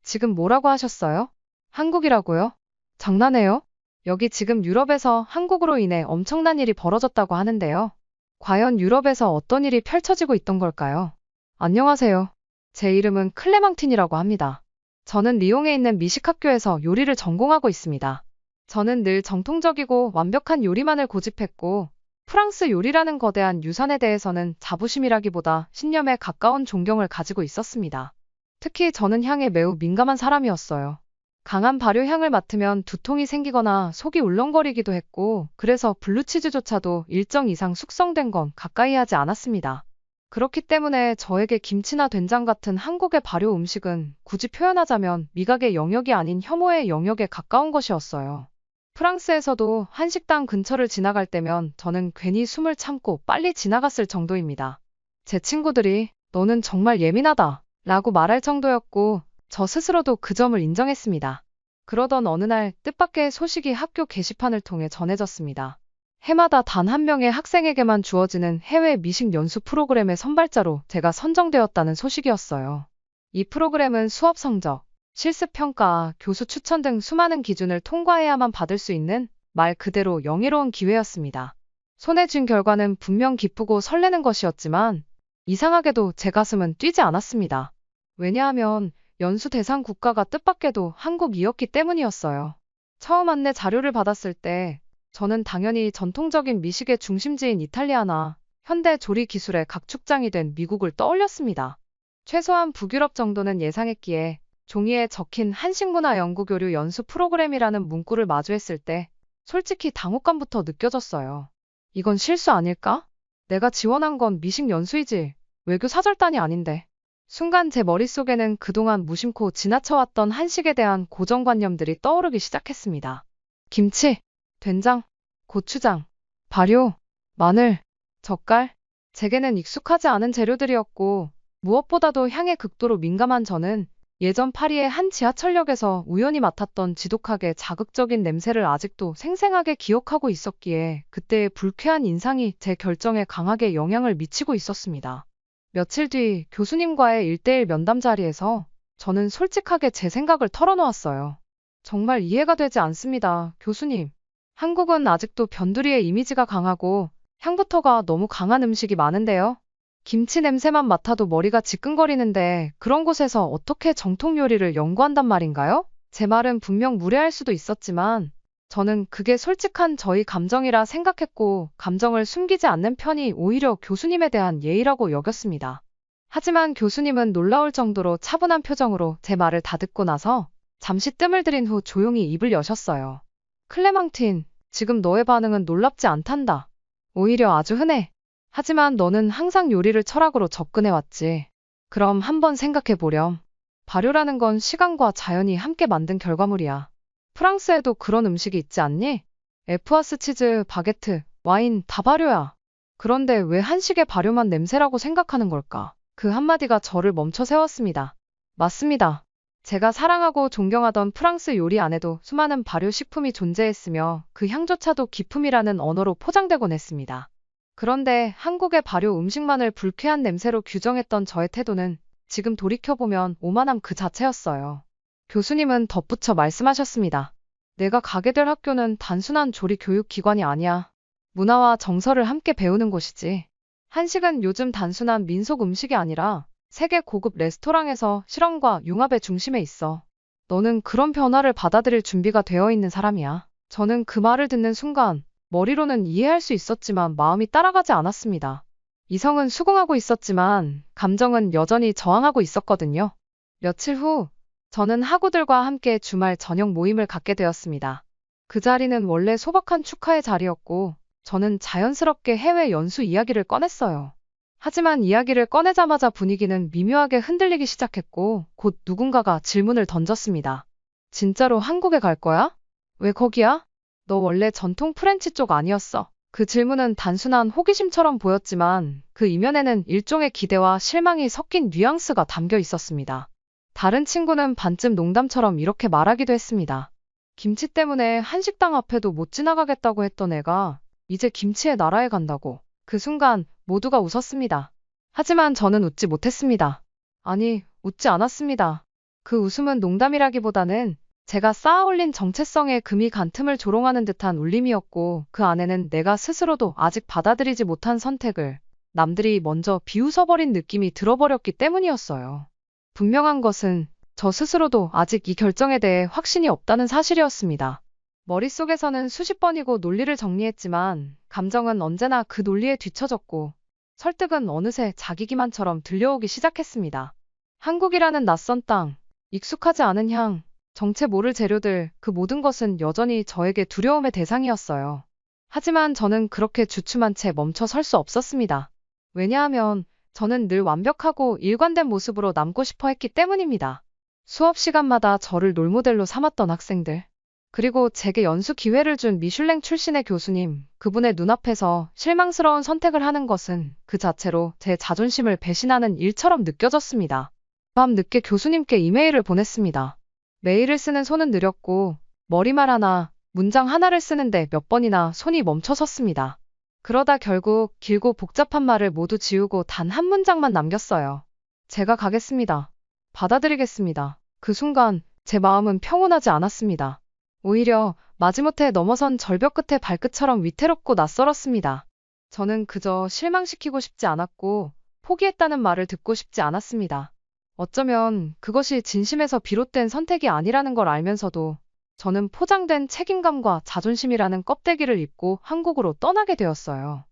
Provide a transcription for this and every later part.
지금 뭐라고 하셨어요? 한국이라고요? 장난해요? 여기 지금 유럽에서 한국으로 인해 엄청난 일이 벌어졌다고 하는데요. 과연 유럽에서 어떤 일이 펼쳐지고 있던 걸까요? 안녕하세요. 제 이름은 클레망틴이라고 합니다. 저는 리옹에 있는 미식학교에서 요리를 전공하고 있습니다. 저는 늘 정통적이고 완벽한 요리만을 고집했고, 프랑스 요리라는 거대한 유산에 대해서는 자부심이라기보다 신념에 가까운 존경을 가지고 있었습니다. 특히 저는 향에 매우 민감한 사람이었어요. 강한 발효향을 맡으면 두통이 생기거나 속이 울렁거리기도 했고, 그래서 블루치즈조차도 일정 이상 숙성된 건 가까이 하지 않았습니다. 그렇기 때문에 저에게 김치나 된장 같은 한국의 발효 음식은 굳이 표현하자면 미각의 영역이 아닌 혐오의 영역에 가까운 것이었어요. 프랑스에서도 한식당 근처를 지나갈 때면 저는 괜히 숨을 참고 빨리 지나갔을 정도입니다. 제 친구들이 "너는 정말 예민하다" 라고 말할 정도였고, 저 스스로도 그 점을 인정했습니다. 그러던 어느 날 뜻밖의 소식이 학교 게시판을 통해 전해졌습니다. 해마다 단 한 명의 학생에게만 주어지는 해외 미식 연수 프로그램의 선발자로 제가 선정되었다는 소식이었어요. 이 프로그램은 수업 성적, 실습 평가, 교수 추천 등 수많은 기준을 통과해야만 받을 수 있는 말 그대로 영예로운 기회였습니다. 손에 쥔 결과는 분명 기쁘고 설레는 것이었지만 이상하게도 제 가슴은 뛰지 않았습니다. 왜냐하면 연수 대상 국가가 뜻밖에도 한국이었기 때문이었어요. 처음 안내 자료를 받았을 때 저는 당연히 전통적인 미식의 중심지인 이탈리아나 현대 조리 기술의 각축장이 된 미국을 떠올렸습니다. 최소한 북유럽 정도는 예상했기에 종이에 적힌 한식문화 연구교류 연수 프로그램이라는 문구를 마주했을 때 솔직히 당혹감부터 느껴졌어요. 이건 실수 아닐까? 내가 지원한 건 미식 연수이지 외교 사절단이 아닌데. 순간 제 머릿속에는 그동안 무심코 지나쳐왔던 한식에 대한 고정관념들이 떠오르기 시작했습니다. 김치, 된장, 고추장, 발효, 마늘, 젓갈. 제게는 익숙하지 않은 재료들이었고, 무엇보다도 향에 극도로 민감한 저는 예전 파리의 한 지하철역에서 우연히 맡았던 지독하게 자극적인 냄새를 아직도 생생하게 기억하고 있었기에 그때의 불쾌한 인상이 제 결정에 강하게 영향을 미치고 있었습니다. 며칠 뒤 교수님과의 1대1 면담 자리에서 저는 솔직하게 제 생각을 털어놓았어요. 정말 이해가 되지 않습니다, 교수님. 한국은 아직도 변두리의 이미지가 강하고 향부터가 너무 강한 음식이 많은데요. 김치 냄새만 맡아도 머리가 지끈거리는데 그런 곳에서 어떻게 정통 요리를 연구한단 말인가요? 제 말은 분명 무례할 수도 있었지만 저는 그게 솔직한 저희 감정이라 생각했고 감정을 숨기지 않는 편이 오히려 교수님에 대한 예의라고 여겼습니다. 하지만 교수님은 놀라울 정도로 차분한 표정으로 제 말을 다 듣고 나서 잠시 뜸을 들인 후 조용히 입을 여셨어요. 클레망틴, 지금 너의 반응은 놀랍지 않단다. 오히려 아주 흔해. 하지만 너는 항상 요리를 철학으로 접근해왔지. 그럼 한번 생각해보렴. 발효라는 건 시간과 자연이 함께 만든 결과물이야. 프랑스에도 그런 음식이 있지 않니? 에프아스 치즈, 바게트, 와인 다 발효야. 그런데 왜 한식의 발효만 냄새라고 생각하는 걸까? 그 한마디가 저를 멈춰 세웠습니다. 맞습니다. 제가 사랑하고 존경하던 프랑스 요리 안에도 수많은 발효 식품이 존재했으며 그 향조차도 기품이라는 언어로 포장되곤 했습니다. 그런데 한국의 발효 음식만을 불쾌한 냄새로 규정했던 저의 태도는 지금 돌이켜보면 오만함 그 자체였어요. 교수님은 덧붙여 말씀하셨습니다. 내가 가게 될 학교는 단순한 조리 교육 기관이 아니야. 문화와 정서를 함께 배우는 곳이지. 한식은 요즘 단순한 민속 음식이 아니라 세계 고급 레스토랑에서 실험과 융합의 중심에 있어. 너는 그런 변화를 받아들일 준비가 되어 있는 사람이야. 저는 그 말을 듣는 순간 머리로는 이해할 수 있었지만 마음이 따라가지 않았습니다. 이성은 수긍하고 있었지만 감정은 여전히 저항하고 있었거든요. 며칠 후 저는 학우들과 함께 주말 저녁 모임을 갖게 되었습니다. 그 자리는 원래 소박한 축하의 자리였고 저는 자연스럽게 해외 연수 이야기를 꺼냈어요. 하지만 이야기를 꺼내자마자 분위기는 미묘하게 흔들리기 시작했고 곧 누군가가 질문을 던졌습니다. 진짜로 한국에 갈 거야? 왜 거기야? 너 원래 전통 프렌치 쪽 아니었어? 그 질문은 단순한 호기심처럼 보였지만 그 이면에는 일종의 기대와 실망이 섞인 뉘앙스가 담겨 있었습니다. 다른 친구는 반쯤 농담처럼 이렇게 말하기도 했습니다. 김치 때문에 한식당 앞에도 못 지나가겠다고 했던 애가 이제 김치의 나라에 간다고. 그 순간 모두가 웃었습니다. 하지만 저는 웃지 못했습니다. 아니, 웃지 않았습니다. 그 웃음은 농담이라기보다는 제가 쌓아올린 정체성의 금이 간 틈을 조롱하는 듯한 울림이었고, 그 안에는 내가 스스로도 아직 받아들이지 못한 선택을 남들이 먼저 비웃어버린 느낌이 들어버렸기 때문이었어요. 분명한 것은 저 스스로도 아직 이 결정에 대해 확신이 없다는 사실이었습니다. 머릿속에서는 수십 번이고 논리를 정리했지만 감정은 언제나 그 논리에 뒤처졌고 설득은 어느새 자기 기만처럼 들려오기 시작했습니다. 한국이라는 낯선 땅, 익숙하지 않은 향, 정체 모를 재료들, 그 모든 것은 여전히 저에게 두려움의 대상이었어요. 하지만 저는 그렇게 주춤한 채 멈춰 설 수 없었습니다. 왜냐하면 저는 늘 완벽하고 일관된 모습으로 남고 싶어 했기 때문입니다. 수업 시간마다 저를 롤모델로 삼았던 학생들, 그리고 제게 연수 기회를 준 미슐랭 출신의 교수님, 그분의 눈앞에서 실망스러운 선택을 하는 것은 그 자체로 제 자존심을 배신하는 일처럼 느껴졌습니다. 밤 늦게 교수님께 이메일을 보냈습니다. 메일을 쓰는 손은 느렸고 머리말 하나, 문장 하나를 쓰는데 몇 번이나 손이 멈춰섰습니다. 그러다 결국 길고 복잡한 말을 모두 지우고 단 한 문장만 남겼어요. 제가 가겠습니다. 받아들이겠습니다. 그 순간 제 마음은 평온하지 않았습니다. 오히려 마지못해 넘어선 절벽 끝의 발끝처럼 위태롭고 낯설었습니다. 저는 그저 실망시키고 싶지 않았고 포기했다는 말을 듣고 싶지 않았습니다. 어쩌면 그것이 진심에서 비롯된 선택이 아니라는 걸 알면서도 저는 포장된 책임감과 자존심이라는 껍데기를 입고 한국으로 떠나게 되었어요.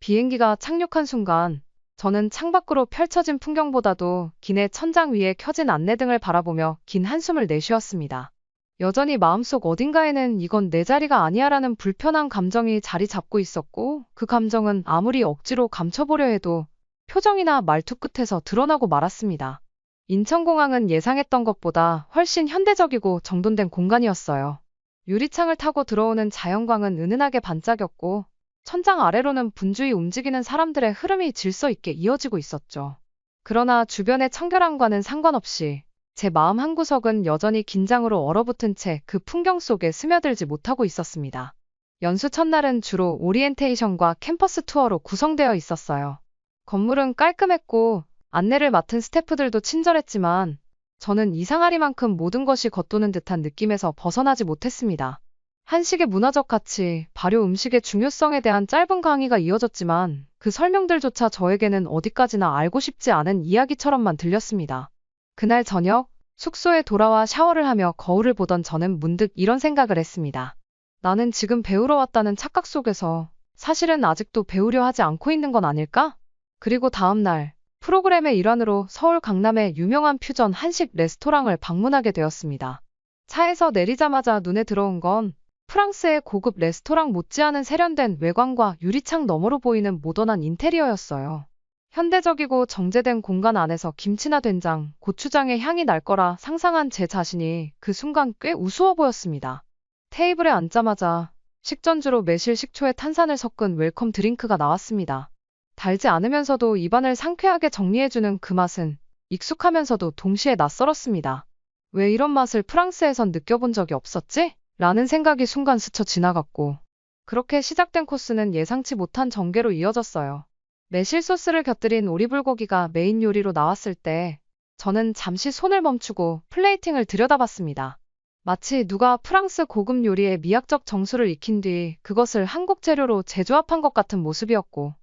비행기가 착륙한 순간 저는 창밖으로 펼쳐진 풍경보다도 기내 천장 위에 켜진 안내등을 바라보며 긴 한숨을 내쉬었습니다. 여전히 마음속 어딘가에는 이건 내 자리가 아니야라는 불편한 감정이 자리 잡고 있었고, 그 감정은 아무리 억지로 감춰보려 해도 표정이나 말투 끝에서 드러나고 말았습니다. 인천공항은 예상했던 것보다 훨씬 현대적이고 정돈된 공간이었어요. 유리창을 타고 들어오는 자연광은 은은하게 반짝였고 천장 아래로는 분주히 움직이는 사람들의 흐름이 질서 있게 이어지고 있었죠. 그러나 주변의 청결함과는 상관없이 제 마음 한구석은 여전히 긴장으로 얼어붙은 채 그 풍경 속에 스며들지 못하고 있었습니다. 연수 첫날은 주로 오리엔테이션과 캠퍼스 투어로 구성되어 있었어요. 건물은 깔끔했고 안내를 맡은 스태프들도 친절했지만 저는 이상하리만큼 모든 것이 겉도는 듯한 느낌에서 벗어나지 못했습니다. 한식의 문화적 가치, 발효 음식의 중요성에 대한 짧은 강의가 이어졌지만 그 설명들조차 저에게는 어디까지나 알고 싶지 않은 이야기처럼만 들렸습니다. 그날 저녁 숙소에 돌아와 샤워를 하며 거울을 보던 저는 문득 이런 생각을 했습니다. 나는 지금 배우러 왔다는 착각 속에서 사실은 아직도 배우려 하지 않고 있는 건 아닐까? 그리고 다음 날 프로그램의 일환으로 서울 강남의 유명한 퓨전 한식 레스토랑을 방문하게 되었습니다. 차에서 내리자마자 눈에 들어온 건 프랑스의 고급 레스토랑 못지않은 세련된 외관과 유리창 너머로 보이는 모던한 인테리어였어요. 현대적이고 정제된 공간 안에서 김치나 된장, 고추장의 향이 날 거라 상상한 제 자신이 그 순간 꽤 우스워 보였습니다. 테이블에 앉자마자 식전주로 매실 식초에 탄산을 섞은 웰컴 드링크가 나왔습니다. 달지 않으면서도 입안을 상쾌하게 정리해주는 그 맛은 익숙하면서도 동시에 낯설었습니다. 왜 이런 맛을 프랑스에선 느껴본 적이 없었지? 라는 생각이 순간 스쳐 지나갔고, 그렇게 시작된 코스는 예상치 못한 전개로 이어졌어요. 매실 소스를 곁들인 오리불고기가 메인 요리로 나왔을 때 저는 잠시 손을 멈추고 플레이팅을 들여다봤습니다. 마치 누가 프랑스 고급 요리의 미학적 정수를 익힌 뒤 그것을 한국 재료로 재조합한 것 같은 모습이었고,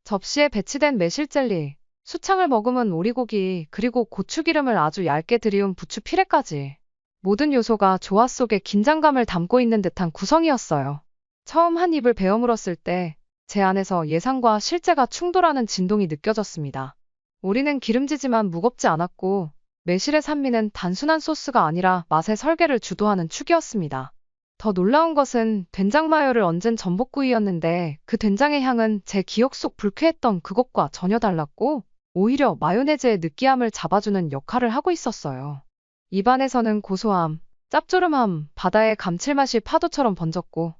접시에 배치된 매실젤리, 수창을 머금은 오리고기, 그리고 고추기름을 아주 얇게 들이운 부추 피레까지 모든 요소가 조화 속에 긴장감을 담고 있는 듯한 구성이었어요. 처음 한 입을 베어 물었을 때 제 안에서 예상과 실제가 충돌하는 진동이 느껴졌습니다. 오리는 기름지지만 무겁지 않았고 매실의 산미는 단순한 소스가 아니라 맛의 설계를 주도하는 축이었습니다. 더 놀라운 것은 된장 마요를 얹은 전복구이였는데 그 된장의 향은 제 기억 속 불쾌했던 그것과 전혀 달랐고 오히려 마요네즈의 느끼함을 잡아주는 역할을 하고 있었어요. 입안에서는 고소함, 짭조름함, 바다의 감칠맛이 파도처럼 번졌고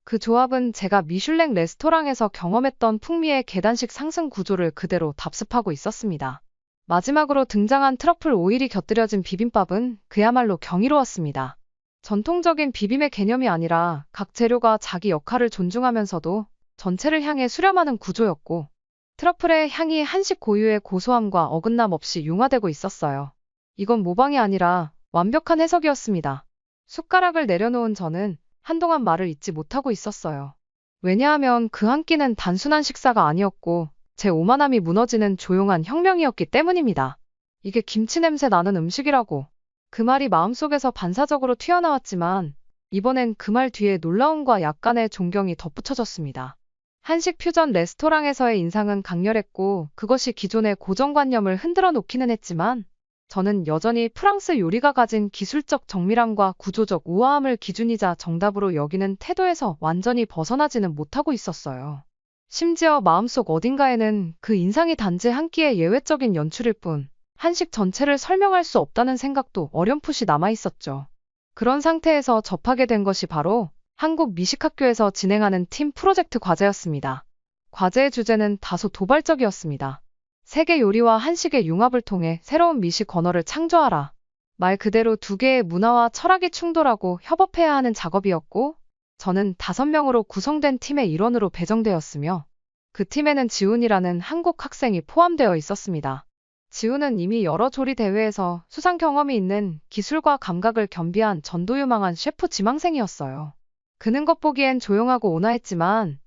그 조합은 제가 미슐랭 레스토랑에서 경험했던 풍미의 계단식 상승 구조를 그대로 답습하고 있었습니다. 마지막으로 등장한 트러플 오일이 곁들여진 비빔밥은 그야말로 경이로웠습니다. 전통적인 비빔의 개념이 아니라 각 재료가 자기 역할을 존중하면서도 전체를 향해 수렴하는 구조였고, 트러플의 향이 한식 고유의 고소함과 어긋남 없이 융화되고 있었어요. 이건 모방이 아니라 완벽한 해석이었습니다. 숟가락을 내려놓은 저는 한동안 말을 잇지 못하고 있었어요. 왜냐하면 그 한 끼는 단순한 식사가 아니었고 제 오만함이 무너지는 조용한 혁명이었기 때문입니다. 이게 김치 냄새 나는 음식이라고. 그 말이 마음속에서 반사적으로 튀어나왔지만 이번엔 그 말 뒤에 놀라움과 약간의 존경이 덧붙여졌습니다. 한식 퓨전 레스토랑에서의 인상은 강렬했고 그것이 기존의 고정관념을 흔들어 놓기는 했지만 저는 여전히 프랑스 요리가 가진 기술적 정밀함과 구조적 우아함을 기준이자 정답으로 여기는 태도에서 완전히 벗어나지는 못하고 있었어요. 심지어 마음속 어딘가에는 그 인상이 단지 한 끼의 예외적인 연출일 뿐 한식 전체를 설명할 수 없다는 생각도 어렴풋이 남아있었죠. 그런 상태에서 접하게 된 것이 바로 한국 미식학교에서 진행하는 팀 프로젝트 과제였습니다. 과제의 주제는 다소 도발적이었습니다. 세계 요리와 한식의 융합을 통해 새로운 미식 언어를 창조하라. 말 그대로 두 개의 문화와 철학이 충돌하고 협업해야 하는 작업이었고, 저는 5명으로 구성된 팀의 일원으로 배정되었으며, 그 팀에는 지훈이라는 한국 학생이 포함되어 있었습니다. 지훈은 이미 여러 조리 대회에서 수상 경험이 있는 기술과 감각을 겸비한 전도유망한 셰프 지망생이었어요. 그는 겉보기엔 조용하고 온화했지만,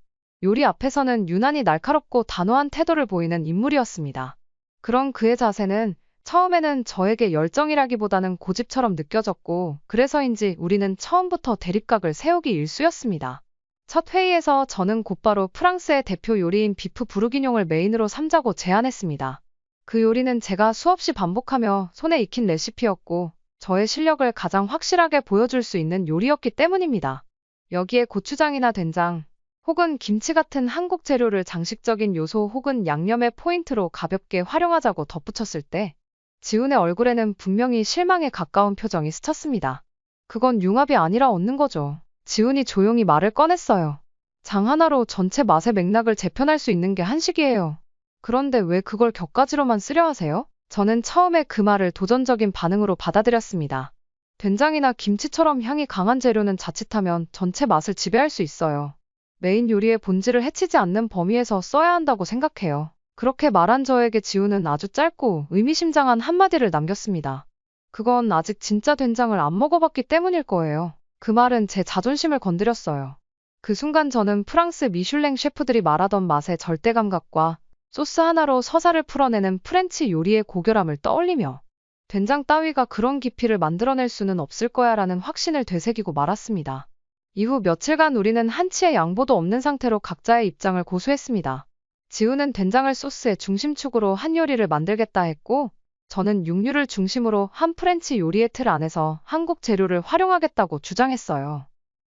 요리 앞에서는 유난히 날카롭고 단호한 태도를 보이는 인물이었습니다. 그런 그의 자세는 처음에는 저에게 열정이라기보다는 고집처럼 느껴졌고 그래서인지 우리는 처음부터 대립각을 세우기 일쑤였습니다. 첫 회의에서 저는 곧바로 프랑스의 대표 요리인 비프 부르기뇽을 메인으로 삼자고 제안했습니다. 그 요리는 제가 수없이 반복하며 손에 익힌 레시피였고 저의 실력을 가장 확실하게 보여줄 수 있는 요리였기 때문입니다. 여기에 고추장이나 된장, 혹은 김치 같은 한국 재료를 장식적인 요소 혹은 양념의 포인트로 가볍게 활용하자고 덧붙였을 때 지훈의 얼굴에는 분명히 실망에 가까운 표정이 스쳤습니다. 그건 융합이 아니라 얻는 거죠. 지훈이 조용히 말을 꺼냈어요. 장 하나로 전체 맛의 맥락을 재편할 수 있는 게 한식이에요. 그런데 왜 그걸 격가지로만 쓰려 하세요? 저는 처음에 그 말을 도전적인 반응으로 받아들였습니다. 된장이나 김치처럼 향이 강한 재료는 자칫하면 전체 맛을 지배할 수 있어요. 메인 요리의 본질을 해치지 않는 범위에서 써야 한다고 생각해요. 그렇게 말한 저에게 지훈은 아주 짧고 의미심장한 한마디를 남겼습니다. 그건 아직 진짜 된장을 안 먹어봤기 때문일 거예요. 그 말은 제 자존심을 건드렸어요. 그 순간 저는 프랑스 미슐랭 셰프들이 말하던 맛의 절대감각과 소스 하나로 서사를 풀어내는 프렌치 요리의 고결함을 떠올리며 된장 따위가 그런 깊이를 만들어낼 수는 없을 거야 라는 확신을 되새기고 말았습니다. 이후 며칠간 우리는 한치의 양보도 없는 상태로 각자의 입장을 고수했습니다. 지훈은 된장을 소스의 중심축으로 한 요리를 만들겠다 했고, 저는 육류를 중심으로 한 프렌치 요리의 틀 안에서 한국 재료를 활용하겠다고 주장했어요.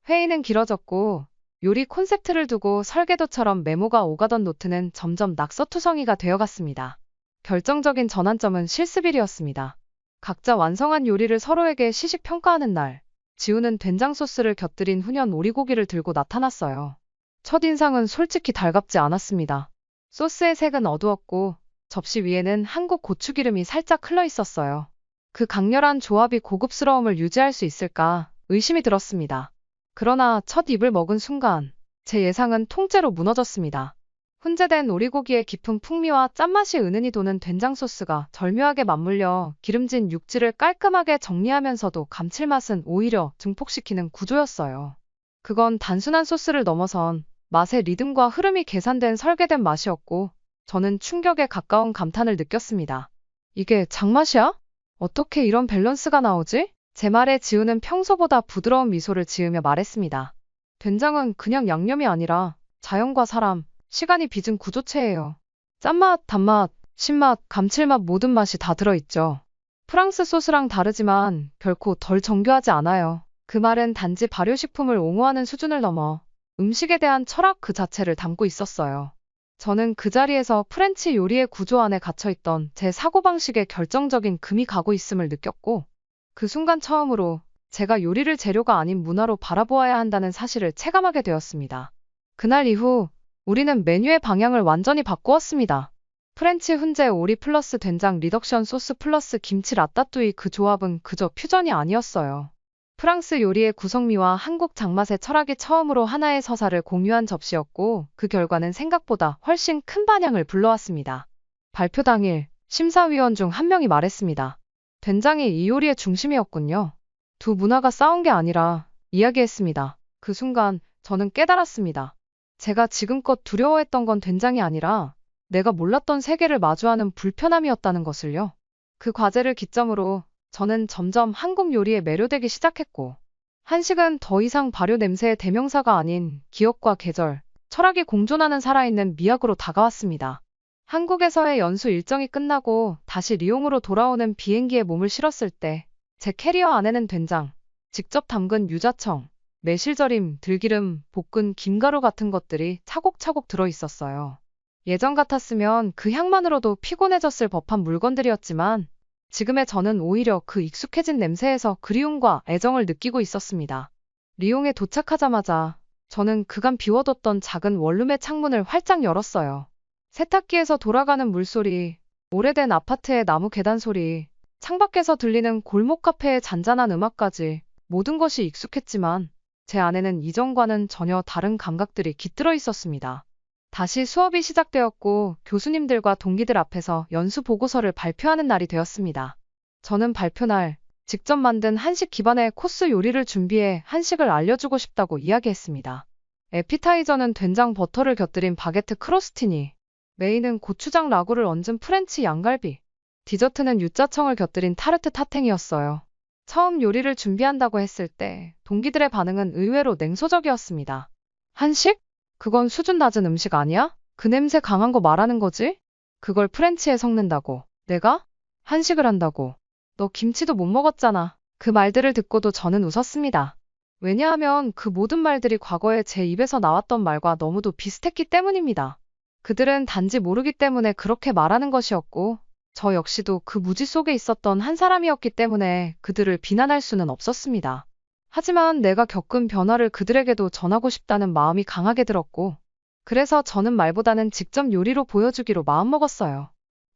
회의는 길어졌고, 요리 콘셉트를 두고 설계도처럼 메모가 오가던 노트는 점점 낙서투성이가 되어갔습니다. 결정적인 전환점은 실습일이었습니다. 각자 완성한 요리를 서로에게 시식평가하는 날, 지훈은 된장 소스를 곁들인 훈연 오리고기를 들고 나타났어요. 첫인상은 솔직히 달갑지 않았습니다. 소스의 색은 어두웠고 접시 위에는 한국 고추기름이 살짝 흘러 있었어요. 그 강렬한 조합이 고급스러움을 유지할 수 있을까 의심이 들었습니다. 그러나 첫 입을 먹은 순간 제 예상은 통째로 무너졌습니다. 훈제된 오리고기의 깊은 풍미와 짠맛이 은은히 도는 된장 소스가 절묘하게 맞물려 기름진 육질을 깔끔하게 정리하면서도 감칠맛은 오히려 증폭시키는 구조였어요. 그건 단순한 소스를 넘어선 맛의 리듬과 흐름이 계산된 설계된 맛이었고 저는 충격에 가까운 감탄을 느꼈습니다. 이게 장맛이야? 어떻게 이런 밸런스가 나오지? 제 말에 지훈은 평소보다 부드러운 미소를 지으며 말했습니다. 된장은 그냥 양념이 아니라 자연과 사람, 시간이 빚은 구조체예요. 짠맛, 단맛, 신맛, 감칠맛 모든 맛이 다 들어있죠. 프랑스 소스랑 다르지만 결코 덜 정교하지 않아요. 그 말은 단지 발효식품을 옹호하는 수준을 넘어 음식에 대한 철학 그 자체를 담고 있었어요. 저는 그 자리에서 프렌치 요리의 구조 안에 갇혀있던 제 사고방식에 결정적인 금이 가고 있음을 느꼈고 그 순간 처음으로 제가 요리를 재료가 아닌 문화로 바라보아야 한다는 사실을 체감하게 되었습니다. 그날 이후 우리는 메뉴의 방향을 완전히 바꾸었습니다. 프렌치 훈제 오리 플러스 된장 리덕션 소스 플러스 김치 라따뚜이 그 조합은 그저 퓨전이 아니었어요. 프랑스 요리의 구성미와 한국 장맛의 철학이 처음으로 하나의 서사를 공유한 접시였고 그 결과는 생각보다 훨씬 큰 반향을 불러왔습니다. 발표 당일 심사위원 중 한 명이 말했습니다. 된장이 이 요리의 중심이었군요. 두 문화가 싸운 게 아니라 이야기했습니다. 그 순간 저는 깨달았습니다. 제가 지금껏 두려워했던 건 된장이 아니라 내가 몰랐던 세계를 마주하는 불편함이었다는 것을요. 그 과제를 기점으로 저는 점점 한국 요리에 매료되기 시작했고, 한식은 더 이상 발효 냄새의 대명사가 아닌 기억과 계절, 철학이 공존하는 살아있는 미학으로 다가왔습니다. 한국에서의 연수 일정이 끝나고 다시 리옹으로 돌아오는 비행기에 몸을 실었을 때 제 캐리어 안에는 된장, 직접 담근 유자청, 매실절임, 들기름, 볶은 김가루 같은 것들이 차곡차곡 들어있었어요. 예전 같았으면 그 향만으로도 피곤해졌을 법한 물건들이었지만 지금의 저는 오히려 그 익숙해진 냄새에서 그리움과 애정을 느끼고 있었습니다. 리옹에 도착하자마자 저는 그간 비워뒀던 작은 원룸의 창문을 활짝 열었어요. 세탁기에서 돌아가는 물소리, 오래된 아파트의 나무 계단 소리, 창밖에서 들리는 골목 카페의 잔잔한 음악까지 모든 것이 익숙했지만 제 안에는 이전과는 전혀 다른 감각들이 깃들어 있었습니다. 다시 수업이 시작되었고 교수님들과 동기들 앞에서 연수 보고서를 발표하는 날이 되었습니다. 저는 발표날 직접 만든 한식 기반의 코스 요리를 준비해 한식을 알려주고 싶다고 이야기했습니다. 에피타이저는 된장 버터를 곁들인 바게트 크로스티니, 메인은 고추장 라구를 얹은 프렌치 양갈비, 디저트는 유자청을 곁들인 타르트 타탱이었어요. 처음 요리를 준비한다고 했을 때 동기들의 반응은 의외로 냉소적이었습니다. 한식? 그건 수준 낮은 음식 아니야? 그 냄새 강한 거 말하는 거지? 그걸 프렌치에 섞는다고. 내가? 한식을 한다고. 너 김치도 못 먹었잖아. 그 말들을 듣고도 저는 웃었습니다. 왜냐하면 그 모든 말들이 과거에 제 입에서 나왔던 말과 너무도 비슷했기 때문입니다. 그들은 단지 모르기 때문에 그렇게 말하는 것이었고, 저 역시도 그 무지 속에 있었던 한 사람이었기 때문에 그들을 비난할 수는 없었습니다. 하지만 내가 겪은 변화를 그들에게도 전하고 싶다는 마음이 강하게 들었고, 그래서 저는 말보다는 직접 요리로 보여주기로 마음먹었어요.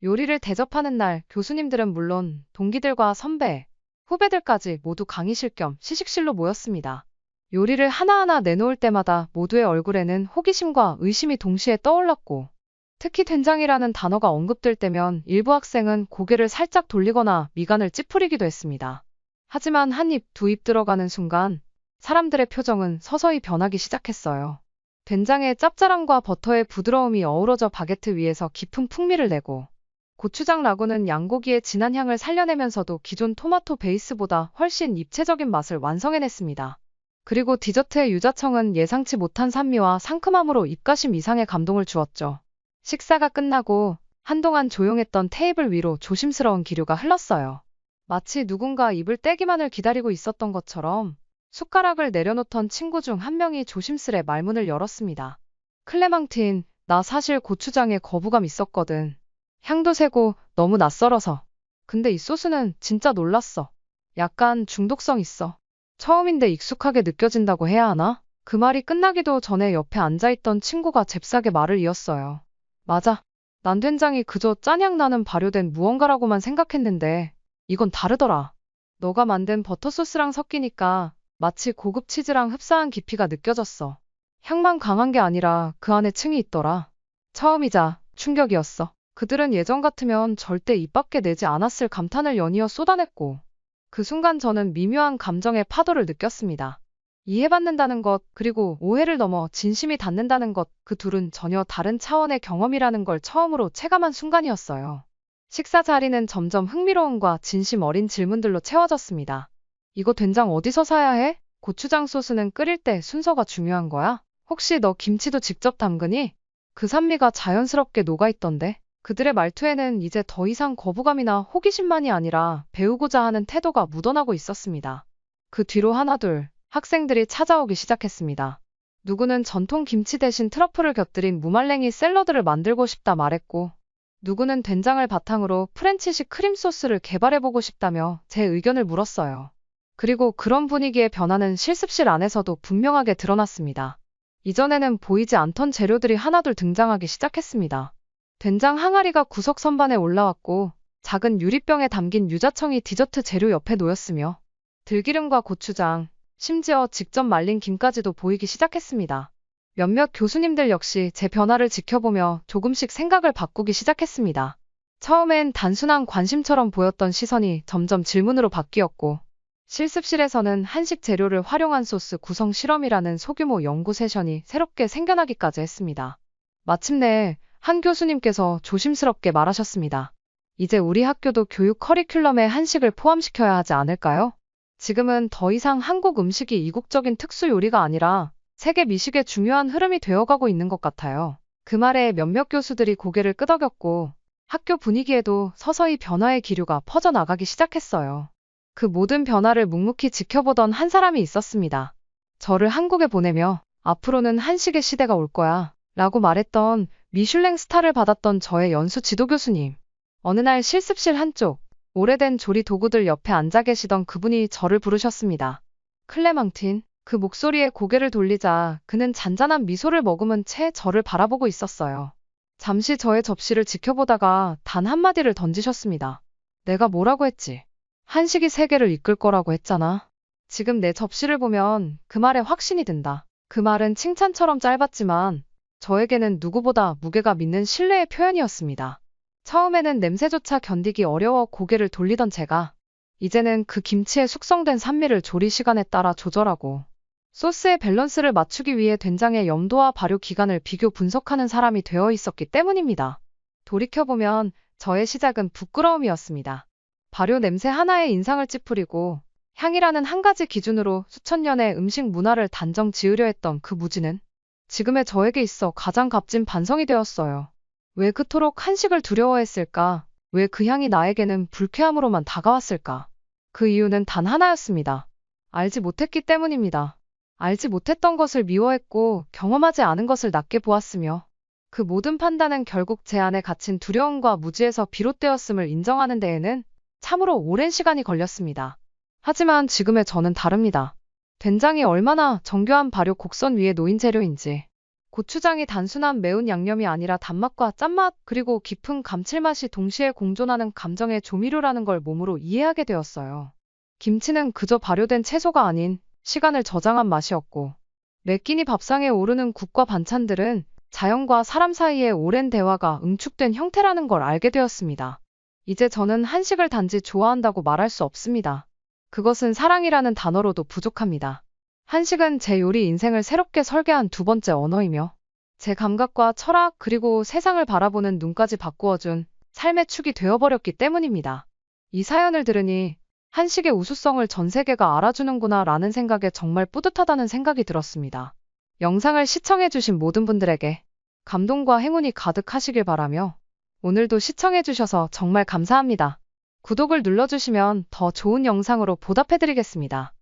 요리를 대접하는 날 교수님들은 물론 동기들과 선배, 후배들까지 모두 강의실 겸 시식실로 모였습니다. 요리를 하나하나 내놓을 때마다 모두의 얼굴에는 호기심과 의심이 동시에 떠올랐고, 특히 된장이라는 단어가 언급될 때면 일부 학생은 고개를 살짝 돌리거나 미간을 찌푸리기도 했습니다. 하지만 한 입, 두 입 들어가는 순간 사람들의 표정은 서서히 변하기 시작했어요. 된장의 짭짤함과 버터의 부드러움이 어우러져 바게트 위에서 깊은 풍미를 내고, 고추장 라구는 양고기의 진한 향을 살려내면서도 기존 토마토 베이스보다 훨씬 입체적인 맛을 완성해냈습니다. 그리고 디저트의 유자청은 예상치 못한 산미와 상큼함으로 입가심 이상의 감동을 주었죠. 식사가 끝나고 한동안 조용했던 테이블 위로 조심스러운 기류가 흘렀어요. 마치 누군가 입을 떼기만을 기다리고 있었던 것처럼 숟가락을 내려놓던 친구 중 한 명이 조심스레 말문을 열었습니다. 클레망틴, 나 사실 고추장에 거부감 있었거든. 향도 세고 너무 낯설어서. 근데 이 소스는 진짜 놀랐어. 약간 중독성 있어. 처음인데 익숙하게 느껴진다고 해야 하나? 그 말이 끝나기도 전에 옆에 앉아있던 친구가 잽싸게 말을 이었어요. 맞아. 난 된장이 그저 짠향 나는 발효된 무언가라고만 생각했는데 이건 다르더라. 너가 만든 버터소스랑 섞이니까 마치 고급 치즈랑 흡사한 깊이가 느껴졌어. 향만 강한 게 아니라 그 안에 층이 있더라. 처음이자 충격이었어. 그들은 예전 같으면 절대 입 밖에 내지 않았을 감탄을 연이어 쏟아냈고, 그 순간 저는 미묘한 감정의 파도를 느꼈습니다. 이해받는다는 것, 그리고 오해를 넘어 진심이 닿는다는 것, 그 둘은 전혀 다른 차원의 경험이라는 걸 처음으로 체감한 순간이었어요. 식사 자리는 점점 흥미로움과 진심 어린 질문들로 채워졌습니다. 이거 된장 어디서 사야 해? 고추장 소스는 끓일 때 순서가 중요한 거야? 혹시 너 김치도 직접 담그니? 그 산미가 자연스럽게 녹아있던데. 그들의 말투에는 이제 더 이상 거부감이나 호기심만이 아니라 배우고자 하는 태도가 묻어나고 있었습니다. 그 뒤로 하나둘 학생들이 찾아오기 시작했습니다. 누구는 전통 김치 대신 트러플을 곁들인 무말랭이 샐러드를 만들고 싶다 말했고, 누구는 된장을 바탕으로 프렌치식 크림 소스를 개발해보고 싶다며 제 의견을 물었어요. 그리고 그런 분위기의 변화는 실습실 안에서도 분명하게 드러났습니다. 이전에는 보이지 않던 재료들이 하나둘 등장하기 시작했습니다. 된장 항아리가 구석 선반에 올라왔고, 작은 유리병에 담긴 유자청이 디저트 재료 옆에 놓였으며, 들기름과 고추장, 심지어 직접 말린 김까지도 보이기 시작했습니다. 몇몇 교수님들 역시 제 변화를 지켜보며 조금씩 생각을 바꾸기 시작했습니다. 처음엔 단순한 관심처럼 보였던 시선이 점점 질문으로 바뀌었고, 실습실에서는 한식 재료를 활용한 소스 구성 실험이라는 소규모 연구 세션이 새롭게 생겨나기까지 했습니다. 마침내 한 교수님께서 조심스럽게 말하셨습니다. 이제 우리 학교도 교육 커리큘럼에 한식을 포함시켜야 하지 않을까요? 지금은 더 이상 한국 음식이 이국적인 특수 요리가 아니라 세계 미식의 중요한 흐름이 되어가고 있는 것 같아요. 그 말에 몇몇 교수들이 고개를 끄덕였고 학교 분위기에도 서서히 변화의 기류가 퍼져나가기 시작했어요. 그 모든 변화를 묵묵히 지켜보던 한 사람이 있었습니다. 저를 한국에 보내며 앞으로는 한식의 시대가 올 거야 라고 말했던 미슐랭 스타를 받았던 저의 연수 지도 교수님. 어느 날 실습실 한쪽 오래된 조리 도구들 옆에 앉아 계시던 그분이 저를 부르셨습니다. 클레망틴. 그 목소리에 고개를 돌리자 그는 잔잔한 미소를 머금은 채 저를 바라보고 있었어요. 잠시 저의 접시를 지켜보다가 단 한마디를 던지셨습니다. 내가 뭐라고 했지? 한식이 세계를 이끌 거라고 했잖아. 지금 내 접시를 보면 그 말에 확신이 든다. 그 말은 칭찬처럼 짧았지만 저에게는 누구보다 무게가 믿는 신뢰의 표현이었습니다. 처음에는 냄새조차 견디기 어려워 고개를 돌리던 제가 이제는 그 김치의 숙성된 산미를 조리 시간에 따라 조절하고 소스의 밸런스를 맞추기 위해 된장의 염도와 발효 기간을 비교 분석하는 사람이 되어 있었기 때문입니다. 돌이켜보면 저의 시작은 부끄러움이었습니다. 발효 냄새 하나에 인상을 찌푸리고 향이라는 한 가지 기준으로 수천 년의 음식 문화를 단정 지으려 했던 그 무지는 지금의 저에게 있어 가장 값진 반성이 되었어요. 왜 그토록 한식을 두려워했을까? 왜 그 향이 나에게는 불쾌함으로만 다가왔을까? 그 이유는 단 하나였습니다. 알지 못했기 때문입니다. 알지 못했던 것을 미워했고 경험하지 않은 것을 낮게 보았으며 그 모든 판단은 결국 제 안에 갇힌 두려움과 무지에서 비롯되었음을 인정하는 데에는 참으로 오랜 시간이 걸렸습니다. 하지만 지금의 저는 다릅니다. 된장이 얼마나 정교한 발효 곡선 위에 놓인 재료인지, 고추장이 단순한 매운 양념이 아니라 단맛과 짠맛 그리고 깊은 감칠맛이 동시에 공존하는 감정의 조미료라는 걸 몸으로 이해하게 되었어요. 김치는 그저 발효된 채소가 아닌 시간을 저장한 맛이었고, 매 끼니 밥상에 오르는 국과 반찬들은 자연과 사람 사이의 오랜 대화가 응축된 형태라는 걸 알게 되었습니다. 이제 저는 한식을 단지 좋아한다고 말할 수 없습니다. 그것은 사랑이라는 단어로도 부족합니다. 한식은 제 요리 인생을 새롭게 설계한 두 번째 언어이며 제 감각과 철학 그리고 세상을 바라보는 눈까지 바꾸어준 삶의 축이 되어버렸기 때문입니다. 이 사연을 들으니 한식의 우수성을 전 세계가 알아주는구나 라는 생각에 정말 뿌듯하다는 생각이 들었습니다. 영상을 시청해주신 모든 분들에게 감동과 행운이 가득하시길 바라며 오늘도 시청해주셔서 정말 감사합니다. 구독을 눌러주시면 더 좋은 영상으로 보답해드리겠습니다.